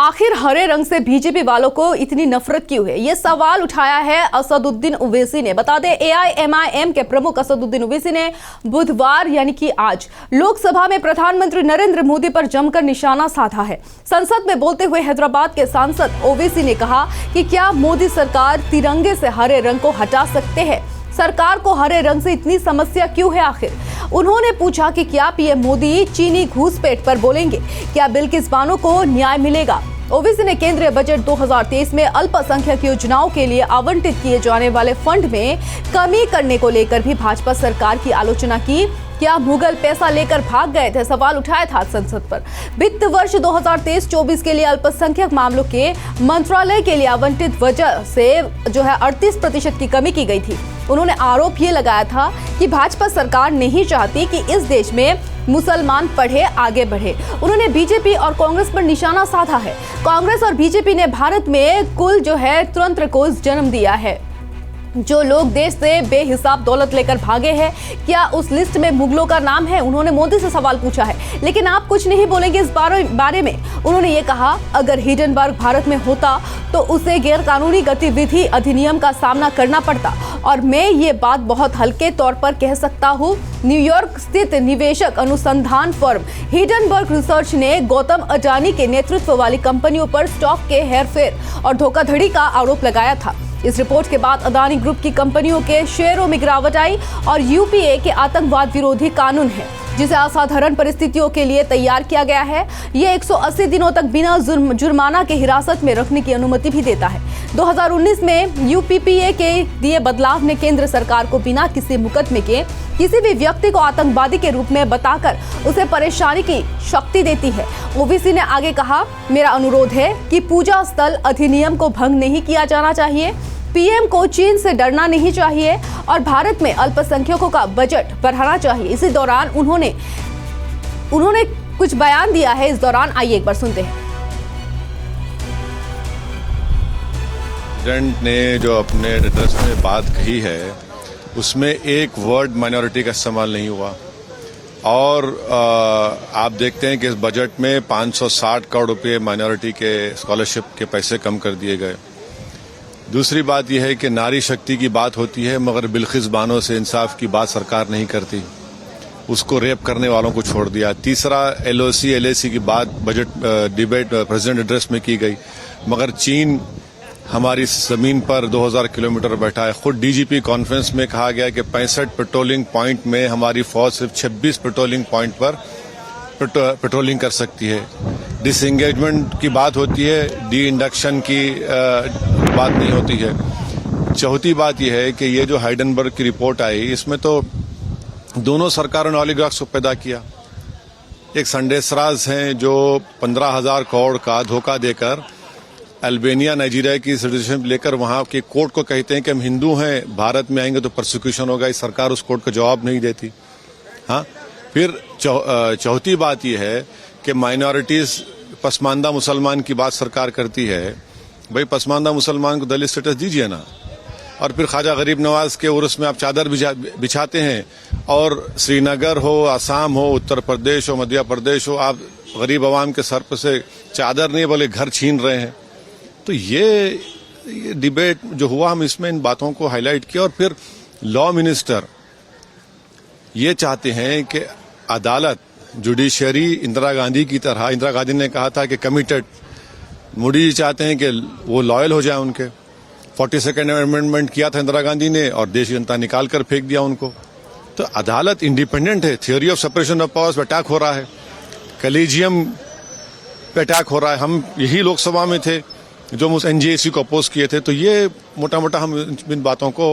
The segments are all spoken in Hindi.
आखिर हरे रंग से बीजेपी वालों को इतनी नफरत क्यों है? ये सवाल उठाया है असदुद्दीन ओवैसी ने। बता दें, एआईएमआईएम के प्रमुख असदुद्दीन ओवैसी ने बुधवार यानी कि आज लोकसभा में प्रधानमंत्री नरेंद्र मोदी पर जमकर निशाना साधा है। संसद में बोलते हुए हैदराबाद के सांसद ओवैसी ने कहा कि क्या मोदी सरकार तिरंगे से हरे रंग को हटा सकते हैं? सरकार को हरे रंग से इतनी समस्या क्यों है आखिर? उन्होंने पूछा कि क्या पीएम मोदी चीनी घूसपैठ पर बोलेंगे? क्या बिल्किस बानो को न्याय मिलेगा? ओवैसी ने केंद्रीय बजट 2023 में अल्पसंख्यक योजनाओं के लिए आवंटित किए जाने वाले फंड में कमी करने को लेकर भी भाजपा सरकार की आलोचना की। क्या मुगल पैसा लेकर भाग गए थे? सवाल उठाया था संसद पर। वित्त वर्ष 2023-24 के लिए अल्पसंख्यक मामलों के मंत्रालय के लिए आवंटित वजह से 38% की कमी की गई थी। उन्होंने आरोप ये लगाया था कि भाजपा सरकार नहीं चाहती कि इस देश में मुसलमान पढ़े, आगे बढ़े। उन्होंने बीजेपी और कांग्रेस पर निशाना साधा है। कांग्रेस और बीजेपी ने भारत में कुल तंत्र को जन्म दिया है। जो लोग देश से बेहिसाब दौलत लेकर भागे हैं, क्या उस लिस्ट में मुगलों का नाम है? उन्होंने मोदी से सवाल पूछा है, लेकिन आप कुछ नहीं बोलेंगे इस बारे में। उन्होंने ये कहा, अगर हिंडनबर्ग भारत में होता तो उसे गैरकानूनी गतिविधि अधिनियम का सामना करना पड़ता। और मैं ये बात बहुत हल्के तौर पर कह सकता हूँ। न्यूयॉर्क स्थित निवेशक अनुसंधान फर्म हिंडनबर्ग रिसर्च ने गौतम अडानी के नेतृत्व वाली कंपनियों पर स्टॉक के हेरफेर और धोखाधड़ी का आरोप लगाया था। इस रिपोर्ट के बाद अडानी ग्रुप की कंपनियों के शेयरों में गिरावट आई और यूपीए के आतंकवाद विरोधी कानून है, जिसे असाधारण परिस्थितियों के लिए तैयार किया गया है। ये 180 दिनों तक बिना जुर्माना के हिरासत में रखने की अनुमति भी देता है। 2019 में यूपीपीए के दिए बदलाव ने केंद्र सरकार को बिना किसी मुकदमे के किसी भी व्यक्ति को आतंकवादी के रूप में बताकर उसे परेशानी की शक्ति देती है। ओवैसी ने आगे कहा, मेरा अनुरोध है कि पूजा स्थल अधिनियम को भंग नहीं किया जाना चाहिए। पीएम को चीन से डरना नहीं चाहिए और भारत में अल्पसंख्यकों का बजट बढ़ाना चाहिए। इसी दौरान उन्होंने कुछ बयान दिया है। इस दौरान आइए एक बार सुनते हैं। प्रेसिडेंट ने जो अपने एड्रेस में बात कही है, उसमें एक वर्ड माइनॉरिटी का इस्तेमाल नहीं हुआ। और आप देखते हैं कि इस बजट में 560 करोड़ रुपए माइनॉरिटी के स्कॉलरशिप के पैसे कम कर दिए गए। दूसरी बात यह है कि नारी शक्ति की बात होती है, मगर बिल्किस बानो से इंसाफ की बात सरकार नहीं करती। उसको रेप करने वालों को छोड़ दिया। तीसरा, एलओसी एलएसी की बात बजट डिबेट प्रेसिडेंट एड्रेस में की गई, मगर चीन हमारी जमीन पर 2000 किलोमीटर बैठा है। खुद डीजीपी कॉन्फ्रेंस में कहा गया कि 65 पेट्रोलिंग पॉइंट में हमारी फौज सिर्फ 26 पेट्रोलिंग पॉइंट पर पेट्रोलिंग कर सकती है। डिसएंगेजमेंट की बात होती है, डी इंडक्शन की बात नहीं होती है। चौथी बात यह है कि ये जो हाइडनबर्ग की रिपोर्ट आई, इसमें तो दोनों सरकारों ने ऑलिगार्क्स को पैदा किया। एक संडेसराज हैं जो 15,000 करोड़ का धोखा देकर अल्बानिया, नाइजीरिया की सिटीजनशिप लेकर वहां के कोर्ट को कहते हैं कि हम हिंदू हैं, भारत में आएंगे तो प्रोसिक्यूशन होगा। इस सरकार उस कोर्ट का जवाब नहीं देती। हाँ, फिर चौथी बात यह है कि माइनॉरिटीज, पसमानदा मुसलमान की बात सरकार करती है। भाई, पसमानदा मुसलमान को दलित स्टेटस दीजिए ना। और फिर ख्वाजा गरीब नवाज के उर्स में आप चादर बिछाते हैं, और श्रीनगर हो, असम हो, उत्तर प्रदेश हो, मध्य प्रदेश हो, आप गरीब आवाम के सर पर से चादर नहीं बोले घर छीन रहे हैं। तो ये डिबेट जो हुआ, हम इसमें इन बातों को हाईलाइट किया। और फिर लॉ मिनिस्टर ये चाहते हैं कि अदालत, जुडिशरी इंदिरा गांधी की तरह, इंदिरा गांधी ने कहा था कि कमिटेड, मोदी जी चाहते हैं कि वो लॉयल हो जाए उनके। 42nd अमेंडमेंट किया था इंदिरा गांधी ने और देश की जनता निकाल कर फेंक दिया उनको। तो अदालत इंडिपेंडेंट है। Theory of separation of powers पे अटैक हो रहा है, कलीजियम पे अटैक हो रहा है। हम यही लोकसभा में थे जो एनजेसी को अपोज किए थे। तो ये मोटा मोटा हम इन बातों को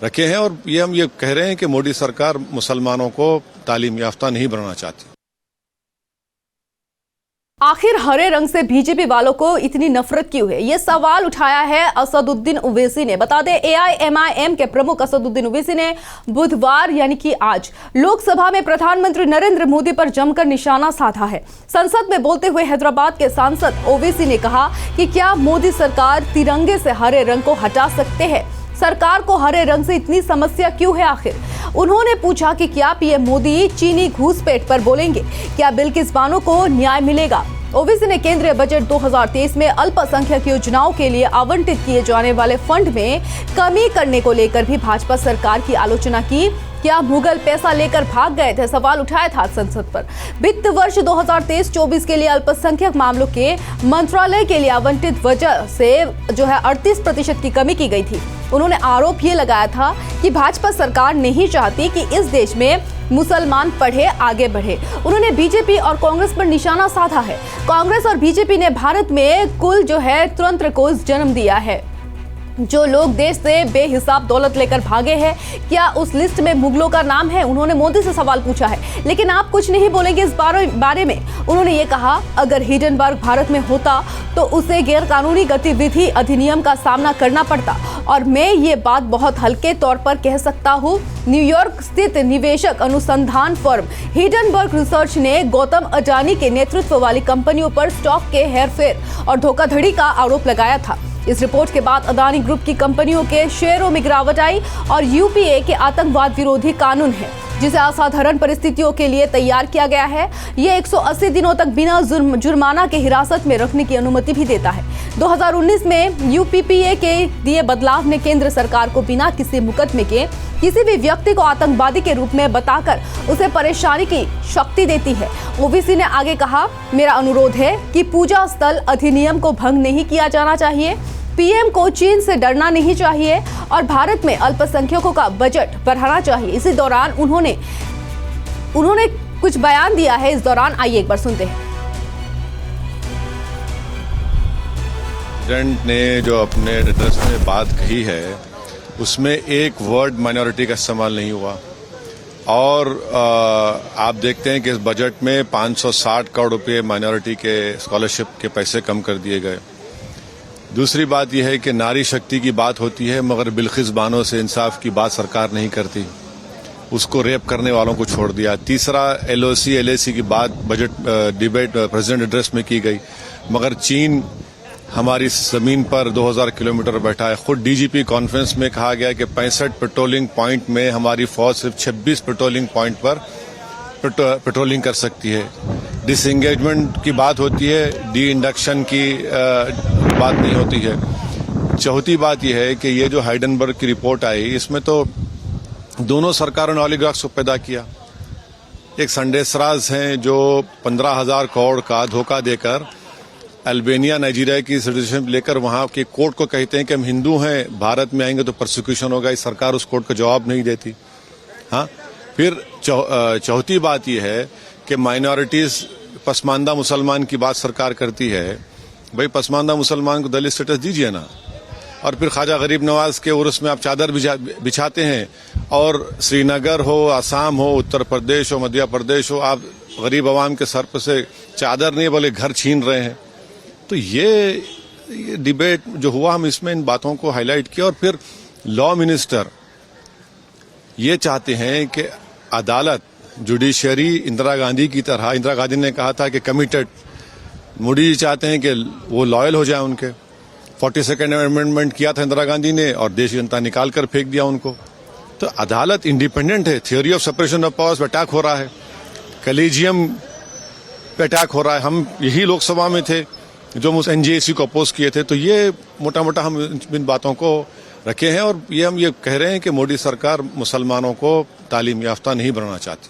रखे हैं, और हम ये कह रहे हैं कि मोदी सरकार मुसलमानों को तालीम याफ्ता नहीं बनाना चाहती। आखिर हरे रंग से बीजेपी वालों को इतनी नफरत क्यों है? ये सवाल उठाया है असदुद्दीन ओवैसी ने। बता दें, एआईएमआईएम के प्रमुख असदुद्दीन ओवैसी ने बुधवार यानी कि आज लोकसभा में प्रधानमंत्री नरेंद्र मोदी पर जमकर निशाना साधा है। संसद में बोलते हुए हैदराबाद के सांसद ओवैसी ने कहा कि क्या मोदी सरकार तिरंगे से हरे रंग को हटा सकते हैं? सरकार को हरे रंग से इतनी समस्या क्यों है आखिर? उन्होंने पूछा कि क्या पीएम मोदी चीनी घूसपैठ पर बोलेंगे? क्या बिल्किस बानो को न्याय मिलेगा? ओवैसी ने केंद्रीय बजट 2023 में अल्पसंख्यक योजनाओं के लिए आवंटित किए जाने वाले फंड में कमी करने को लेकर भी भाजपा सरकार की आलोचना की। क्या मुगल पैसा लेकर भाग गए थे, सवाल उठाया था संसद पर। वित्त वर्ष 2023-24 के लिए अल्पसंख्यक मामलों के मंत्रालय के लिए आवंटित बजट से 38% की कमी की गई थी। उन्होंने आरोप ये लगाया था कि भाजपा सरकार नहीं चाहती कि इस देश में मुसलमान पढ़े आगे बढ़े। उन्होंने बीजेपी और कांग्रेस पर निशाना साधा है। कांग्रेस और बीजेपी ने भारत में कुल तंत्र को जन्म दिया है। जो लोग देश से बेहिसाब दौलत लेकर भागे हैं, क्या उस लिस्ट में मुगलों का नाम है? उन्होंने मोदी से सवाल पूछा है, लेकिन आप कुछ नहीं बोलेंगे इस बारे में। उन्होंने ये कहा, अगर हिंडनबर्ग भारत में होता तो उसे गैरकानूनी गतिविधि अधिनियम का सामना करना पड़ता, और मैं ये बात बहुत हल्के तौर पर कह सकता हूँ। न्यूयॉर्क स्थित निवेशक अनुसंधान फर्म हिंडनबर्ग रिसर्च ने गौतम अडानी के नेतृत्व वाली कंपनियों पर स्टॉक के हेरफेर और धोखाधड़ी का आरोप लगाया था। इस रिपोर्ट के बाद अडानी ग्रुप की कंपनियों के शेयरों में गिरावट आई और यूपीए के आतंकवाद विरोधी कानून है, जिसे असाधारण परिस्थितियों के लिए तैयार किया गया है। ये 180 दिनों तक बिना जुर्माना के हिरासत में रखने की अनुमति भी देता है। 2019 में यूपीपीए के दिए बदलाव ने केंद्र सरकार को बिना किसी मुकदमे के किसी भी व्यक्ति को आतंकवादी के रूप में बताकर उसे परेशानी की शक्ति देती है। ओवैसी ने आगे कहा, मेरा अनुरोध है कि पूजा स्थल अधिनियम को भंग नहीं किया जाना चाहिए। पीएम को चीन से डरना नहीं चाहिए और भारत में अल्पसंख्यकों का बजट बढ़ाना चाहिए। इसी दौरान उन्होंने कुछ बयान दिया है। इस दौरान आइए एक बार सुनते हैं। प्रेसिडेंट ने जो अपने एड्रेस में बात कही है, उसमें एक वर्ड माइनॉरिटी का इस्तेमाल नहीं हुआ। और आप देखते हैं कि इस बजट में 560 करोड़ रुपए माइनॉरिटी के स्कॉलरशिप के पैसे कम कर दिए गए। दूसरी बात यह है कि नारी शक्ति की बात होती है, मगर बिल्किस बानो से इंसाफ की बात सरकार नहीं करती, उसको रेप करने वालों को छोड़ दिया। तीसरा, एलओसी एलएसी की बात बजट डिबेट प्रेसिडेंट एड्रेस में की गई, मगर चीन हमारी जमीन पर 2000 किलोमीटर बैठा है। खुद डीजीपी कॉन्फ्रेंस में कहा गया कि 65 पेट्रोलिंग पॉइंट में हमारी फौज सिर्फ 26 पेट्रोलिंग पॉइंट पर पेट्रोलिंग कर सकती है। डिसएंगेजमेंट की बात होती है, डी इंडक्शन की बात नहीं होती है। चौथी बात यह है कि ये जो हाइडनबर्ग की रिपोर्ट आई, इसमें तो दोनों सरकारों ने ऑलिगार्क्स को पैदा किया। एक संडेसराज हैं जो 15,000 करोड़ का धोखा देकर अल्बानिया नाइजीरिया की सिटीजनशिप लेकर वहां के कोर्ट को कहते हैं कि हम हिंदू हैं, भारत में आएंगे तो प्रोसिक्यूशन होगा। इस सरकार उस कोर्ट का जवाब नहीं देती। हाँ, फिर चौथी बात यह है कि माइनॉरिटीज, पसमानदा मुसलमान की बात सरकार करती है। भाई, पसमानदा मुसलमान को दलित स्टेटस दीजिए ना। और फिर ख्वाजा गरीब नवाज के उर्स में आप चादर बिछाते हैं, और श्रीनगर हो, आसाम हो, उत्तर प्रदेश हो, मध्य प्रदेश हो, आप गरीब आवाम के सर पर से चादर नहीं बोले घर छीन रहे हैं। तो ये डिबेट जो हुआ, हम इसमें इन बातों को हाईलाइट किया। और फिर लॉ मिनिस्टर ये चाहते हैं कि अदालत, जुडिशरी इंदिरा गांधी की तरह, इंदिरा गांधी ने कहा था कि कमिटेड, मोदी जी चाहते हैं कि वो लॉयल हो जाए उनके। 42nd अमेंडमेंट किया था इंदिरा गांधी ने और देश की जनता निकाल कर फेंक दिया उनको। तो अदालत इंडिपेंडेंट है। Theory of separation of powers पे अटैक हो रहा है, कलीजियम पे अटैक हो रहा है। हम यही लोकसभा में थे जो एनजेसी को अपोज किए थे। तो ये मोटा मोटा हम इन बातों को रखे हैं, और हम ये कह रहे हैं कि मोदी सरकार मुसलमानों को तालीम याफ्ता नहीं बनाना चाहती।